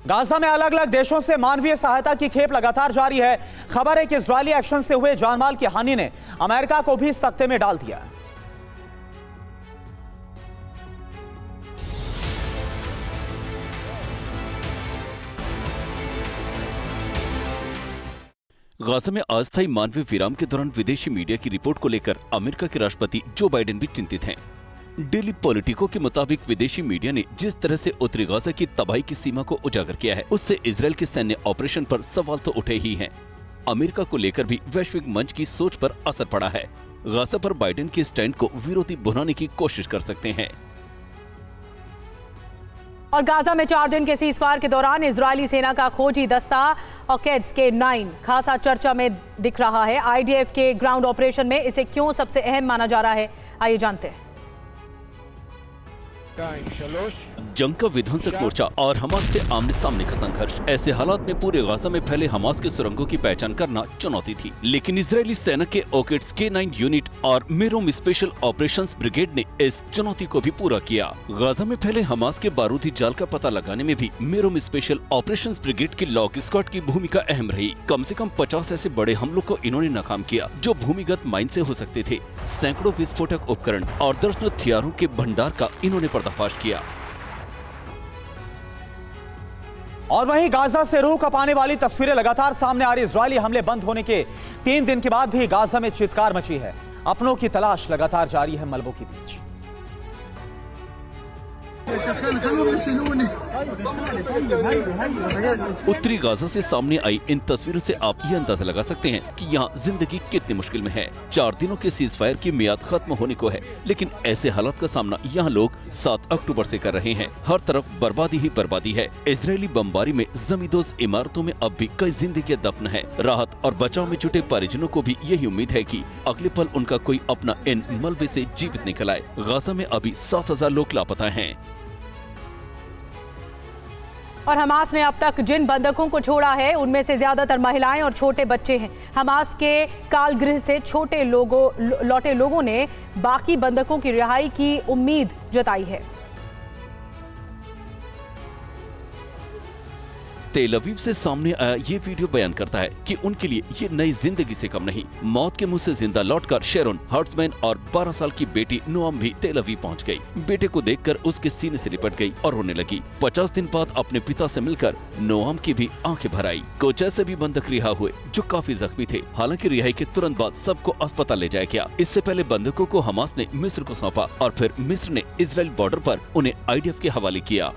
Gaza में अलग अलग देशों से मानवीय सहायता की खेप लगातार जारी है। खबर है कि इजरायली एक्शन से हुए जानमाल की हानि ने अमेरिका को भी सख्ते में डाल दिया। गाजा में अस्थायी मानवीय विराम के दौरान विदेशी मीडिया की रिपोर्ट को लेकर अमेरिका के राष्ट्रपति जो बाइडेन भी चिंतित हैं। डेली पॉलिटिको के मुताबिक विदेशी मीडिया ने जिस तरह से उत्तरी गाजा की तबाही की सीमा को उजागर किया है, उससे इजरायल के सैन्य ऑपरेशन पर सवाल तो उठे ही हैं। अमेरिका को लेकर भी वैश्विक मंच की सोच पर असर पड़ा है। गाजा पर बाइडेन के स्टैंड को विरोधी बनाने की कोशिश कर सकते हैं। और गाजा में 4 दिन के सीजफायर के दौरान इजरायली सेना का खोजी दस्ता ऑकेड्स के 9 खासा चर्चा में दिख रहा है। आईडीएफ के ग्राउंड ऑपरेशन में इसे क्यों सबसे अहम माना जा रहा है, आइए जानते हैं। जंग का विध्वंसक मोर्चा और हमास से आमने सामने का संघर्ष। ऐसे हालात में पूरे गाजा में फैले हमास के सुरंगों की पहचान करना चुनौती थी, लेकिन इजरायली सेना के ऑकेड्स K9 यूनिट और मेरोम स्पेशल ऑपरेशंस ब्रिगेड ने इस चुनौती को भी पूरा किया। गाजा में फैले हमास के बारूदी जाल का पता लगाने में भी मेरोम स्पेशल ऑपरेशंस ब्रिगेड की लॉग स्क्वाड की भूमिका अहम रही। कम से कम 50 ऐसे बड़े हमलों को इन्होंने नाकाम किया जो भूमिगत माइन से हो सकते थे। सैकड़ों विस्फोटक उपकरण और दर्जनों हथियारों के भंडार का इन्होंने पर्दाफाश किया। और वहीं गाजा से रूह कपाने वाली तस्वीरें लगातार सामने आ रही। इजरायली हमले बंद होने के 3 दिन के बाद भी गाजा में चित्कार मची है। अपनों की तलाश लगातार जारी है मलबों के बीच। उत्तरी गाजा से सामने आई इन तस्वीरों से आप ये अंदाजा लगा सकते हैं कि यहाँ जिंदगी कितनी मुश्किल में है। 4 दिनों के सीजफायर की मियाद खत्म होने को है, लेकिन ऐसे हालात का सामना यहाँ लोग 7 अक्टूबर से कर रहे हैं। हर तरफ बर्बादी ही बर्बादी है। इजरायली बमबारी में जमींदोज इमारतों में अब भी कई जिंदगी दफन है। राहत और बचाव में जुटे परिजनों को भी यही उम्मीद है कि अगले पल उनका कोई अपना इन मलबे से जीवित निकल आए। गाजा में अभी 7,000 लोग लापता हैं। और हमास ने अब तक जिन बंधकों को छोड़ा है उनमें से ज्यादातर महिलाएं और छोटे बच्चे हैं। हमास के कारागृह से लौटे लोगों ने बाकी बंधकों की रिहाई की उम्मीद जताई है। तेल अवीव से सामने आया ये वीडियो बयान करता है कि उनके लिए ये नई जिंदगी से कम नहीं। मौत के मुंह से जिंदा लौटकर शेरोन हर्ट्जमैन और 12 साल की बेटी नोआम भी तेल अवीव पहुंच गई। बेटे को देखकर उसके सीने से लिपट गई और रोने लगी। 50 दिन बाद अपने पिता से मिलकर नोआम की भी आंखें भर आई। कुछ ऐसे भी बंधक रिहा हुए जो काफी जख्मी थे। हालांकि रिहाई के तुरंत बाद सबको अस्पताल ले जाया गया। इससे पहले बंधकों को हमास ने मिस्र को सौंपा और फिर मिस्र ने इजरायल बॉर्डर पर उन्हें आईडीएफ के हवाले किया।